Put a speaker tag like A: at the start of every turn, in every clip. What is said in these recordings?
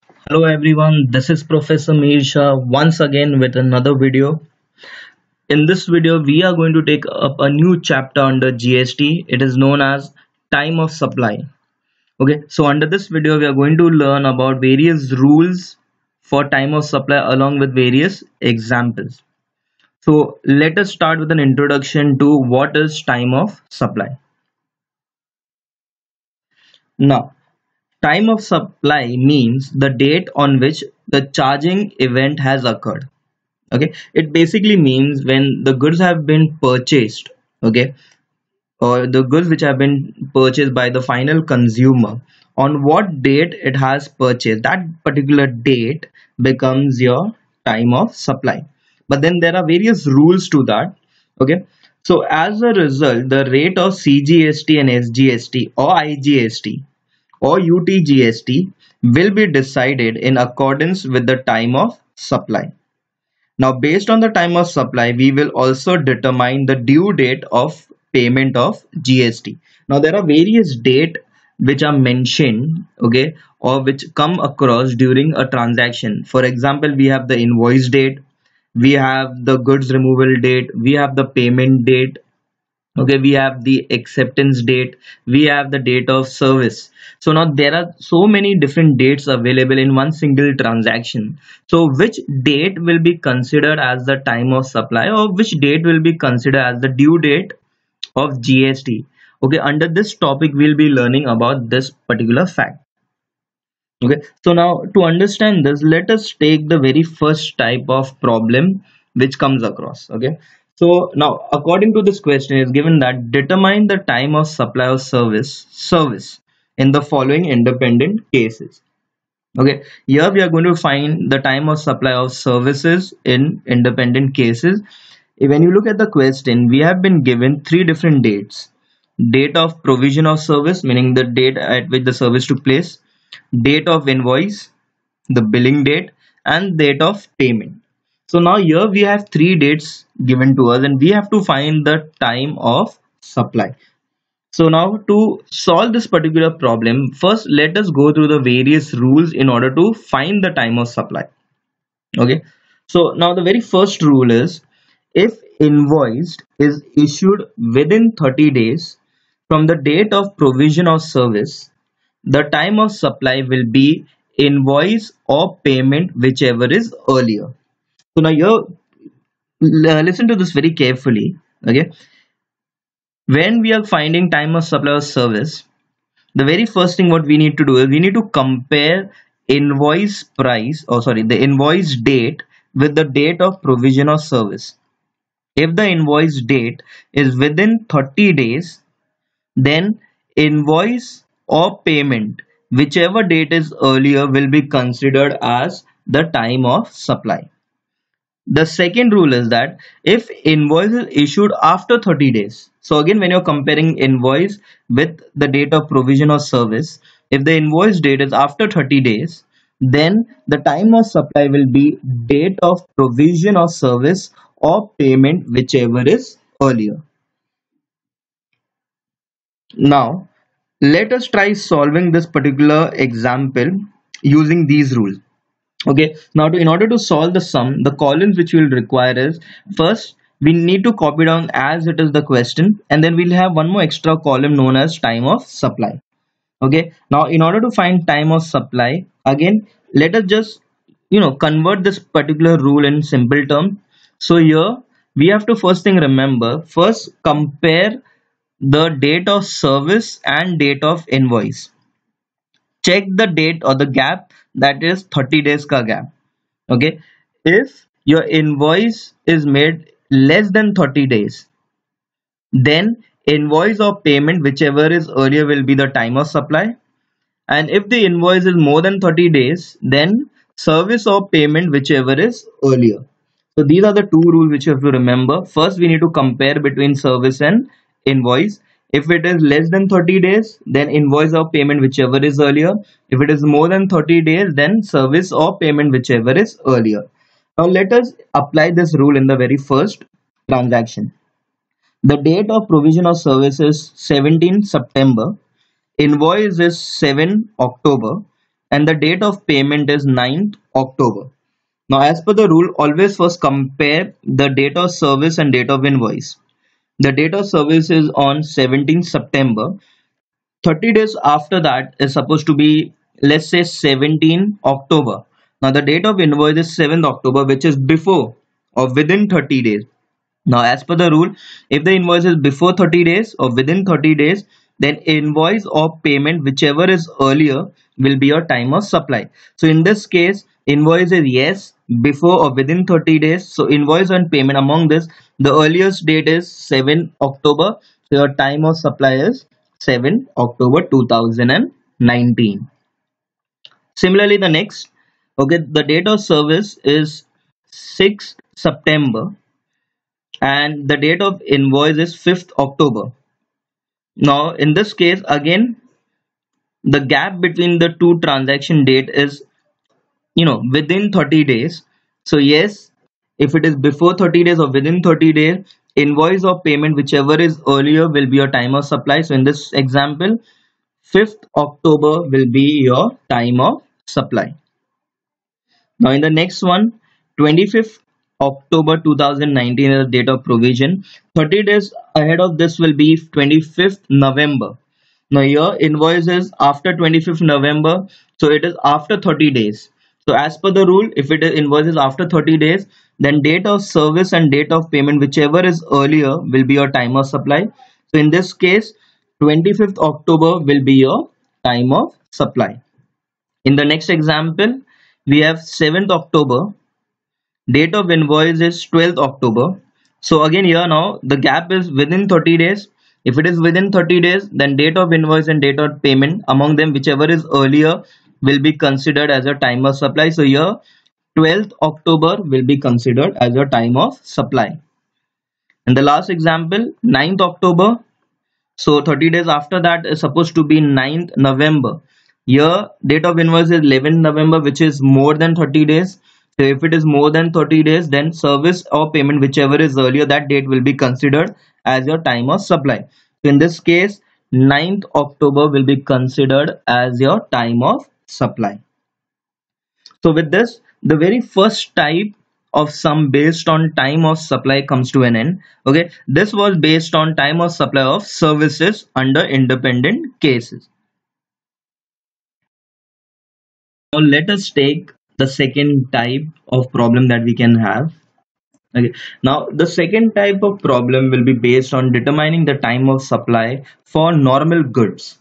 A: Hello everyone, this is Professor Mir Shah once again with another video. In this video, we are going to take up a new chapter under GST. It is known as time of supply. Okay, so under this video, we are going to learn about various rules for time of supply along with various examples. So let us start with an introduction to what is time of supply. Now, time of supply means the date on which the charging event has occurred. Okay, it basically means when the goods have been purchased, okay, or the goods which have been purchased by the final consumer, on what date it has purchased, that particular date becomes your time of supply. But then there are various rules to that. Okay, so as a result, the rate of CGST and SGST or IGST or UTGST will be decided in accordance with the time of supply. Now, based on the time of supply, we will also determine the due date of payment of GST. Now, there are various dates which are mentioned, okay, or which come across during a transaction. For example, we have the invoice date, we have the goods removal date, we have the payment date, okay, we have the acceptance date, we have the date of service. So now there are so many different dates available in one single transaction. So which date will be considered as the time of supply, or which date will be considered as the due date of GST? Okay, under this topic we'll be learning about this particular fact. Okay, so now to understand this, let us take the very first type of problem which comes across. Okay, so now according to this question is given that determine the time of supply of service in the following independent cases. Okay, here we are going to find the time of supply of services in independent cases. When you look at the question, we have been given three different dates: date of provision of service, meaning the date at which the service took place; date of invoice, the billing date; and date of payment. So now here we have three dates given to us and we have to find the time of supply. So now to solve this particular problem, first let us go through the various rules in order to find the time of supply. Okay, so now the very first rule is, if invoice is issued within 30 days from the date of provision of service, the time of supply will be invoice or payment, whichever is earlier. So now you listen to this very carefully. Okay, when we are finding time of supply of service, the very first thing what we need to do is we need to compare invoice price, or sorry, the invoice date with the date of provision of service. If the invoice date is within 30 days, then invoice or payment, whichever date is earlier, will be considered as the time of supply. The second rule is that if invoice is issued after 30 days, so again when you're comparing invoice with the date of provision of service, if the invoice date is after 30 days, then the time of supply will be date of provision of service or payment, whichever is earlier. Now let us try solving this particular example using these rules. Okay, now in order to solve the sum, the columns which we'll require is, first we need to copy down as it is the question, and then we'll have one more extra column known as time of supply. Okay, now in order to find time of supply, again let us just convert this particular rule in simple term. So here we have to first thing remember, first compare the date of service and date of invoice. Check the date or the gap, that is 30 days ka gap. Okay, if your invoice is made less than 30 days, then invoice or payment, whichever is earlier, will be the time of supply. And if the invoice is more than 30 days, then service or payment, whichever is earlier. So these are the two rules which you have to remember. First we need to compare between service and invoice. If it is less than 30 days, then invoice or payment, whichever is earlier. If it is more than 30 days, then service or payment, whichever is earlier. Now let us apply this rule in the very first transaction. The date of provision of service is 17 September. Invoice is 7 October. and the date of payment is 9th October. Now, as per the rule, always first compare the date of service and date of invoice. The date of service is on 17th September. 30 days after that is supposed to be, let's say, 17 October. Now, the date of invoice is 7th October, which is before or within 30 days. Now, as per the rule, if the invoice is before 30 days or within 30 days, then invoice or payment, whichever is earlier, will be your time of supply. So, in this case, invoice is yes, before or within 30 days. So, invoice and payment among this, the earliest date is 7 October. So, your time of supply is 7 October 2019. Similarly, the next, okay, the date of service is 6th September and the date of invoice is 5th October. Now, in this case, again, the gap between the two transaction date is, within 30 days. So, yes, if it is before 30 days or within 30 days, invoice or payment, whichever is earlier, will be your time of supply. So, in this example, 5th October will be your time of supply. Now, in the next one, 25th October 2019 is the date of provision. 30 days ahead of this will be 25th November. Now, here invoice is after 25th November, so it is after 30 days. So, as per the rule, if it is invoices after 30 days, then date of service and date of payment, whichever is earlier, will be your time of supply. So, in this case, 25th October will be your time of supply. In the next example, we have 7th October. Date of invoice is 12th October. So again here now the gap is within 30 days. If it is within 30 days, then date of invoice and date of payment, among them whichever is earlier, will be considered as a time of supply. So here 12th October will be considered as a time of supply. And the last example, 9th October. So 30 days after that is supposed to be 9th November. Here date of invoice is 11th November, which is more than 30 days. So if it is more than 30 days, then service or payment, whichever is earlier, that date will be considered as your time of supply. So in this case, 9th October will be considered as your time of supply. So with this, the very first type of sum based on time of supply comes to an end. Okay, this was based on time of supply of services under independent cases. Now let us take the second type of problem that we can have. Okay, now the second type of problem will be based on determining the time of supply for normal goods.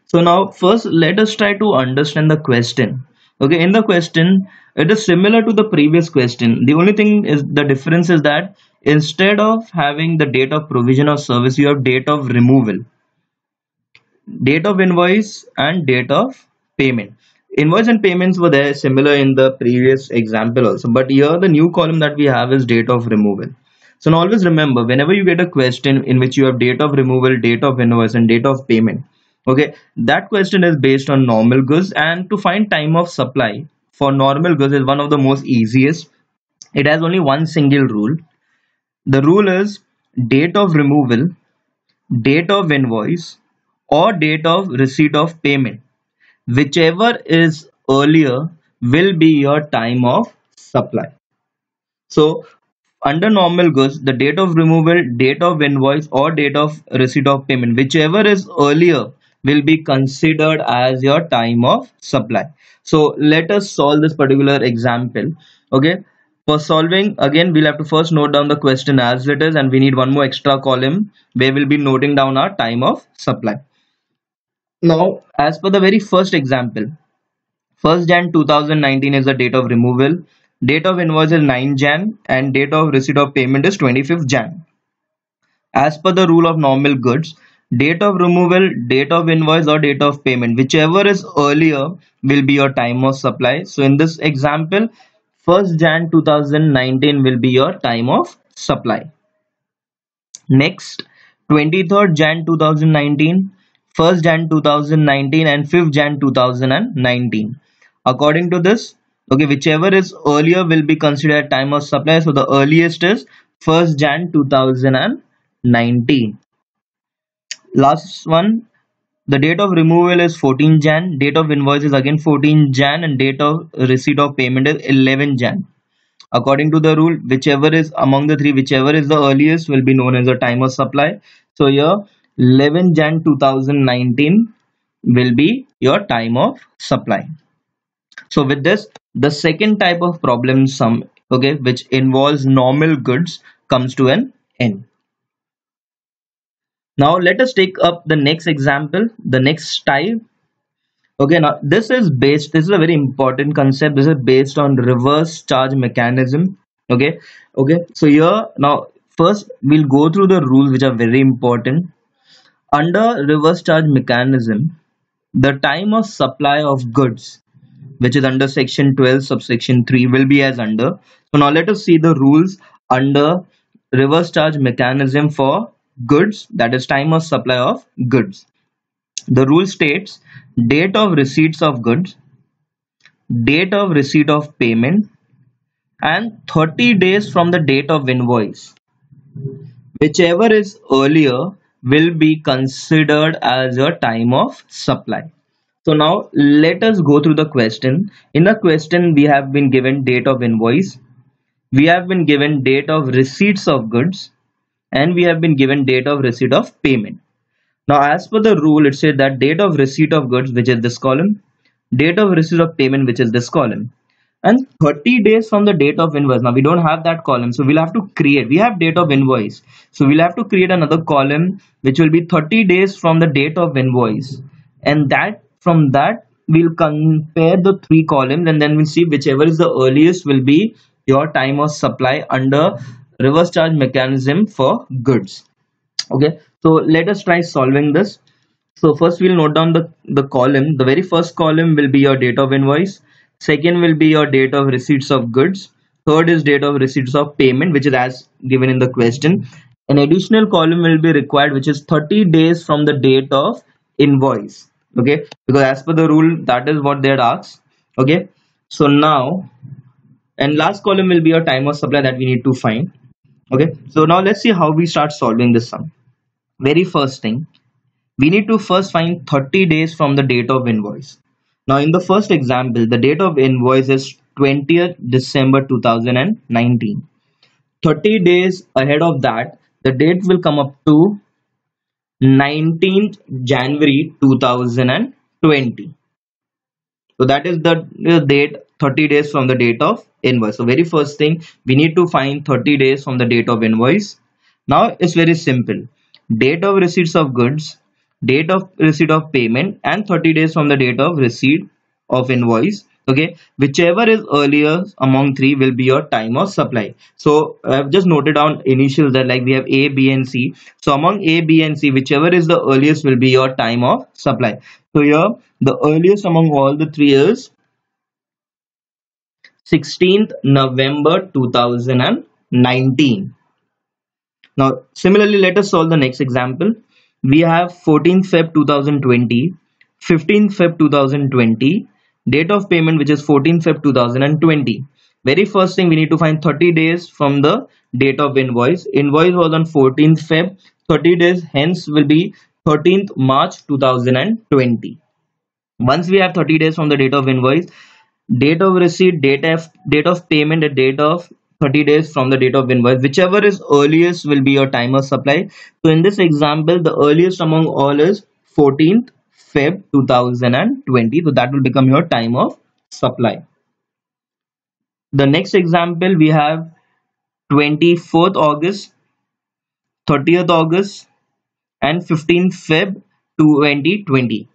A: So now first let us try to understand the question. Okay, in the question it is similar to the previous question. The only thing is the difference is that instead of having the date of provision of service, you have date of removal, date of invoice and date of payment. Invoice and payments were there similar in the previous example also, but here the new column that we have is date of removal. So now always remember, whenever you get a question in which you have date of removal, date of invoice and date of payment, okay, that question is based on normal goods, and to find time of supply for normal goods is one of the most easiest. It has only one single rule. The rule is date of removal, date of invoice or date of receipt of payment, whichever is earlier, will be your time of supply. So under normal goods, the date of removal, date of invoice or date of receipt of payment, whichever is earlier, will be considered as your time of supply. So let us solve this particular example. Okay, for solving, again we'll have to first note down the question as it is, and we need one more extra column where we'll be noting down our time of supply. Now, as per the very first example, 1st Jan 2019 is the date of removal, date of invoice is 9 Jan and date of receipt of payment is 25th Jan. As per the rule of normal goods, date of removal, date of invoice or date of payment, whichever is earlier, will be your time of supply. So in this example, 1st Jan 2019 will be your time of supply. Next, 23rd Jan 2019, 1st Jan 2019 and 5th Jan 2019. According to this, okay, whichever is earlier will be considered time of supply. So the earliest is 1st Jan 2019. Last one, The date of removal is 14 Jan, date of invoice is again 14 Jan, and date of receipt of payment is 11 Jan. According to the rule, whichever is among the three, whichever is the earliest will be known as a time of supply. So here 11 Jan 2019 will be your time of supply. So with this, the second type of problem sum, okay, which involves normal goods comes to an end. Now let us take up the next example, the next type. Okay, now this is a very important concept. This is based on reverse charge mechanism. Okay, so here now first we'll go through the rules which are very important. Under reverse charge mechanism, the time of supply of goods, which is under section 12 subsection 3, will be as under. So now let us see the rules under reverse charge mechanism for goods, that is time of supply of goods. The rule states date of receipts of goods, date of receipt of payment, and 30 days from the date of invoice. Whichever is earlier will be considered as a time of supply. So now let us go through the question. In the question we have been given date of invoice, we have been given date of receipts of goods, and we have been given date of receipt of payment. Now as per the rule, it says that date of receipt of goods, which is this column, date of receipt of payment, which is this column, and 30 days from the date of invoice. Now we don't have that column, so we'll have to create. We have date of invoice, so we'll have to create another column which will be 30 days from the date of invoice, and that from that we'll compare the three columns, and then we'll see whichever is the earliest will be your time of supply under reverse charge mechanism for goods. Okay, so let us try solving this. So first we'll note down the column. The very first column will be your date of invoice. Second will be your date of receipts of goods. Third is date of receipts of payment, which is as given in the question. An additional column will be required, which is 30 days from the date of invoice. Okay, because as per the rule, that is what they had asked. Okay, so now, and last column will be your time of supply that we need to find. Okay, so now let's see how we start solving this sum. Very first thing, we need to first find 30 days from the date of invoice. Now in the first example, the date of invoice is 20th December 2019. 30 days ahead of that, the date will come up to 19th January 2020. So that is the date, 30 days from the date of invoice. So very first thing, we need to find 30 days from the date of invoice. Now it's very simple. Date of receipts of goods, date of receipt of payment, and 30 days from the date of receipt of invoice. Okay, whichever is earlier among three will be your time of supply. So I've just noted down initials that like we have A, B, and C. So among A, B, and C, whichever is the earliest will be your time of supply. So here the earliest among all the three is 16th November 2019. Now similarly, let us solve the next example. We have 14th Feb 2020, 15th Feb 2020, date of payment which is 14th Feb 2020. Very first thing, we need to find 30 days from the date of invoice. Invoice was on 14th Feb, 30 days hence will be 13th March 2020. Once we have 30 days from the date of invoice, date of receipt, date of payment, and date of 30 days from the date of invoice, whichever is earliest will be your time of supply. So in this example, the earliest among all is 14th Feb 2020. So that will become your time of supply. The next example, we have 24th August, 30th August, and 15th Feb 2020.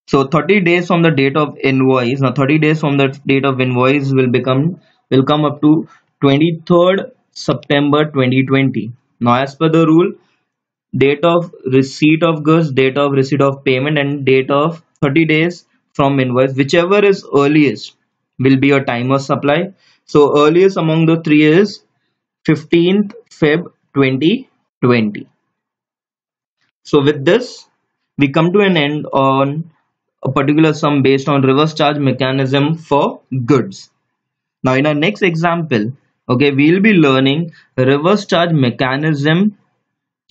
A: So 30 days from the date of invoice. Now 30 days from the date of invoice will come up to 23rd September 2020. Now as per the rule, date of receipt of goods, date of receipt of payment, and date of 30 days from invoice, whichever is earliest will be your time of supply. So earliest among the three is 15th Feb 2020. So with this, we come to an end on a particular sum based on reverse charge mechanism for goods. Now in our next example, okay, we'll be learning reverse charge mechanism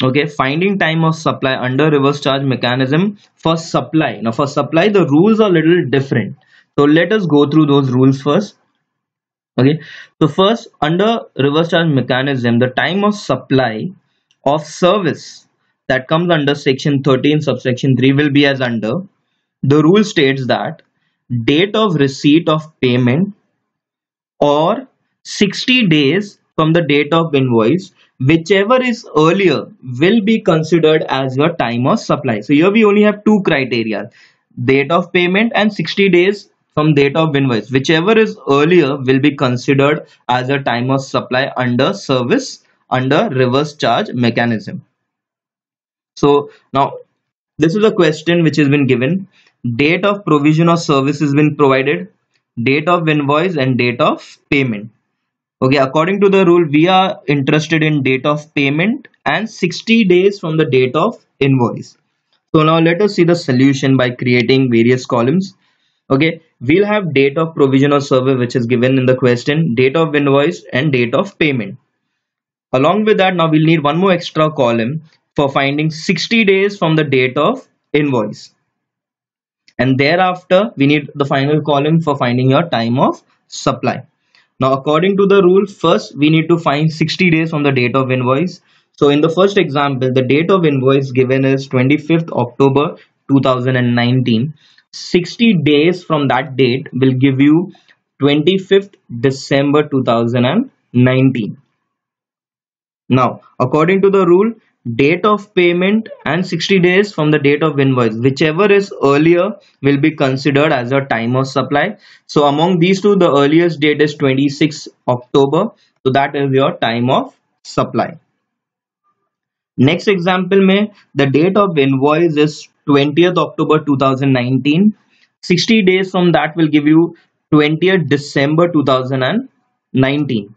A: Okay, finding time of supply under reverse charge mechanism for supply. Now for supply the rules are little different, so let us go through those rules first. Okay, so first, under reverse charge mechanism, the time of supply of service that comes under section 13 subsection 3 will be as under. The rule states that date of receipt of payment or 60 days from the date of invoice, whichever is earlier will be considered as your time of supply. So here we only have two criteria: date of payment and 60 days from date of invoice. Whichever is earlier will be considered as a time of supply under service under reverse charge mechanism. So now this is a question which has been given: date of provision of service has been provided, date of invoice and date of payment. Okay, according to the rule, we are interested in date of payment and 60 days from the date of invoice. So now let us see the solution by creating various columns. Okay, we'll have date of provision of service which is given in the question, date of invoice and date of payment. Along with that, now we'll need one more extra column for finding 60 days from the date of invoice. And thereafter, we need the final column for finding your time of supply. Now, according to the rule, first we need to find 60 days from the date of invoice. So in the first example, the date of invoice given is 25th October 2019. 60 days from that date will give you 25th December 2019. Now, according to the rule, date of payment and 60 days from the date of invoice, whichever is earlier will be considered as a time of supply. So among these two, the earliest date is 26 October. So that is your time of supply. Next example mein, the date of invoice is 20th October 2019. 60 days from that will give you 20th December 2019.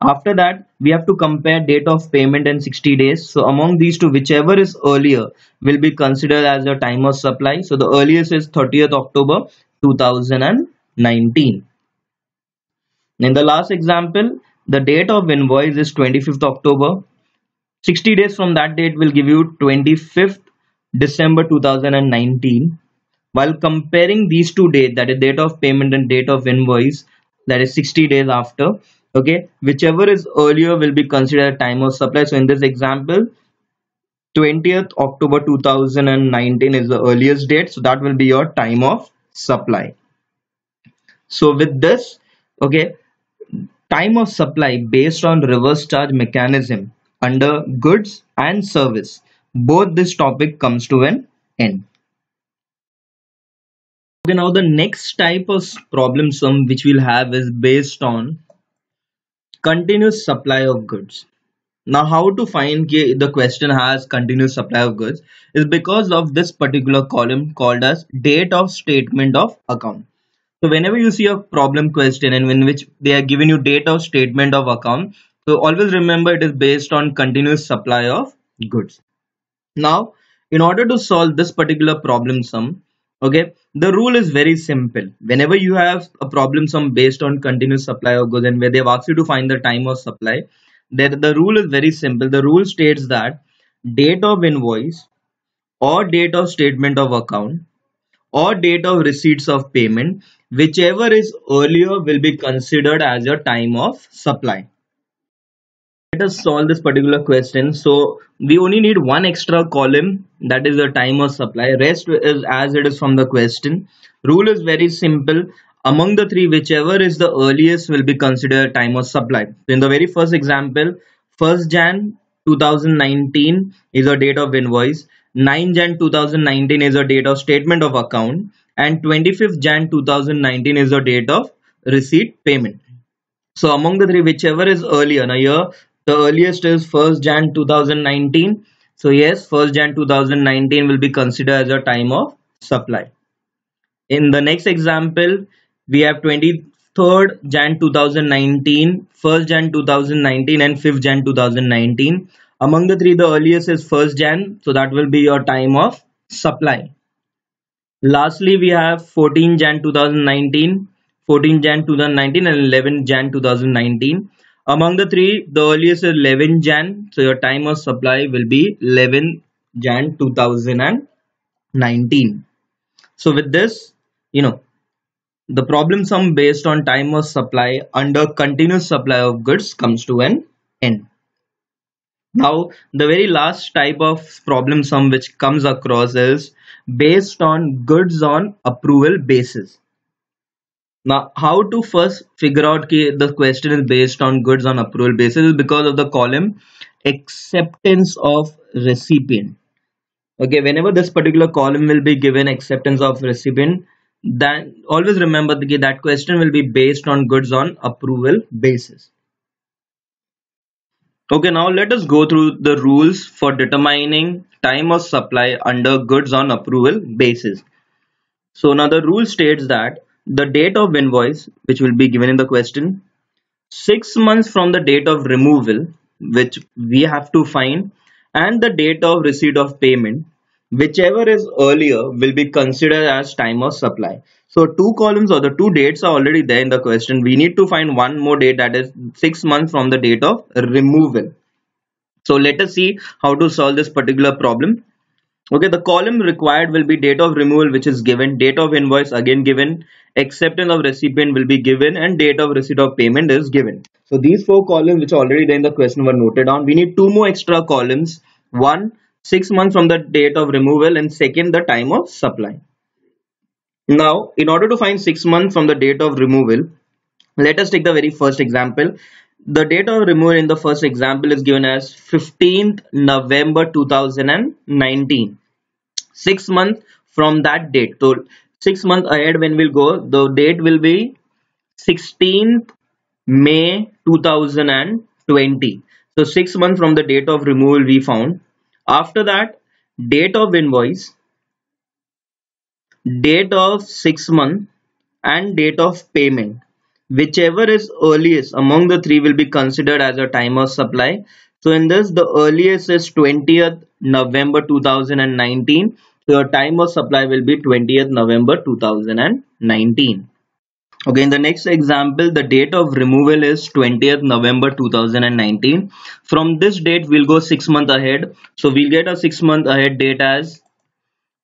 A: After that, we have to compare date of payment and 60 days. So among these two, whichever is earlier will be considered as a time of supply. So the earliest is 30th October 2019. In the last example, the date of invoice is 25th October. 60 days from that date will give you 25th December 2019. While comparing these two dates, that is date of payment and date of invoice, that is 60 days after, okay, whichever is earlier will be considered time of supply. So in this example, 20th October 2019 is the earliest date, so that will be your time of supply. So with this, okay, time of supply based on reverse charge mechanism under goods and service, both this topic comes to an end. Okay, now the next type of problem sum which we'll have is based on continuous supply of goods. Now how to find the question has continuous supply of goods is because of this particular column called as date of statement of account. So whenever you see a problem question and in which they are giving you date of statement of account, so always remember it is based on continuous supply of goods. Now in order to solve this particular problem sum, okay, the rule is very simple. Whenever you have a problem sum based on continuous supply of goods and where they've asked you to find the time of supply, the rule is very simple. The rule states that date of invoice or date of statement of account or date of receipts of payment, whichever is earlier will be considered as your time of supply. Let us solve this particular question. So we only need one extra column, that is the time of supply. Rest is as it is from the question. Rule is very simple. Among the three, whichever is the earliest will be considered time of supply. So in the very first example, 1st Jan 2019 is a date of invoice, 9 Jan 2019 is a date of statement of account, and 25th Jan 2019 is a date of receipt payment. So among the three, whichever is earlier. Now here the earliest is 1st Jan 2019. So yes, 1st Jan 2019 will be considered as a time of supply. In the next example, we have 23rd Jan 2019, 1st Jan 2019 and 5th Jan 2019. Among the three, the earliest is 1st Jan. So that will be your time of supply. Lastly, we have 14 Jan 2019, 14 Jan 2019 and 11 Jan 2019. Among the three, the earliest is 11 Jan. So your time of supply will be 11 Jan 2019. So with this, you know, the problem sum based on time of supply under continuous supply of goods comes to an end. Now, the very last type of problem sum which comes across is based on goods on approval basis. Now, how to first figure out the question is based on goods on approval basis is because of the column acceptance of recipient. Okay, whenever this particular column will be given acceptance of recipient, then always remember that question will be based on goods on approval basis. Okay, now let us go through the rules for determining time of supply under goods on approval basis. So now the rule states that the date of invoice, which will be given in the question, 6 months from the date of removal, which we have to find, and the date of receipt of payment, whichever is earlier will be considered as time of supply. So two columns or the two dates are already there in the question. We need to find one more date, that is 6 months from the date of removal. So let us see how to solve this particular problem. Okay, the column required will be date of removal, which is given, date of invoice again given, acceptance of recipient will be given, and date of receipt of payment is given. So these four columns which are already there in the question were noted down. We need two more extra columns. One, 6 months from the date of removal, and second, the time of supply. Now, in order to find 6 months from the date of removal, let us take the very first example. The date of removal in the first example is given as 15th November 2019. 6 months from that date. So 6 months ahead when we'll go, the date will be 16th May 2020. So 6 months from the date of removal we found. After that, date of invoice, date of 6 months, and date of payment. Whichever is earliest among the three will be considered as a time of supply. So in this, the earliest is 20th November 2019. So your time of supply will be 20th November 2019. Okay, in the next example, the date of removal is 20th November 2019. From this date, we'll go 6 months ahead. So we'll get a 6 month ahead date as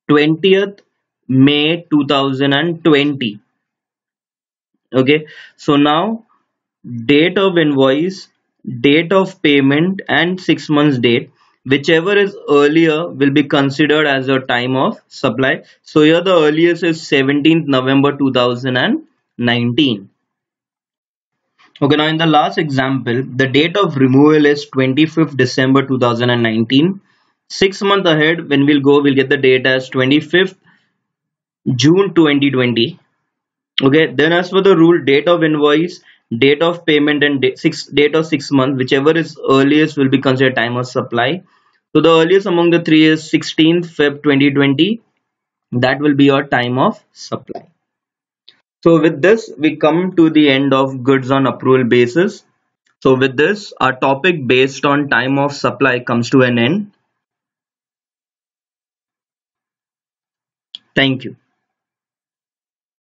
A: 20th May 2020. Okay, so now date of invoice, date of payment, and 6 months date, whichever is earlier will be considered as a time of supply. So here the earliest is 17th November 2019. Okay, now in the last example, the date of removal is 25th December 2019. 6 months ahead when we'll go, we'll get the date as 25th June 2020. Okay, then as for the rule, date of invoice, date of payment, and date of 6 months, whichever is earliest will be considered time of supply. So the earliest among the three is 16th Feb 2020. That will be your time of supply. So with this, we come to the end of goods on approval basis. So with this, our topic based on time of supply comes to an end. Thank you.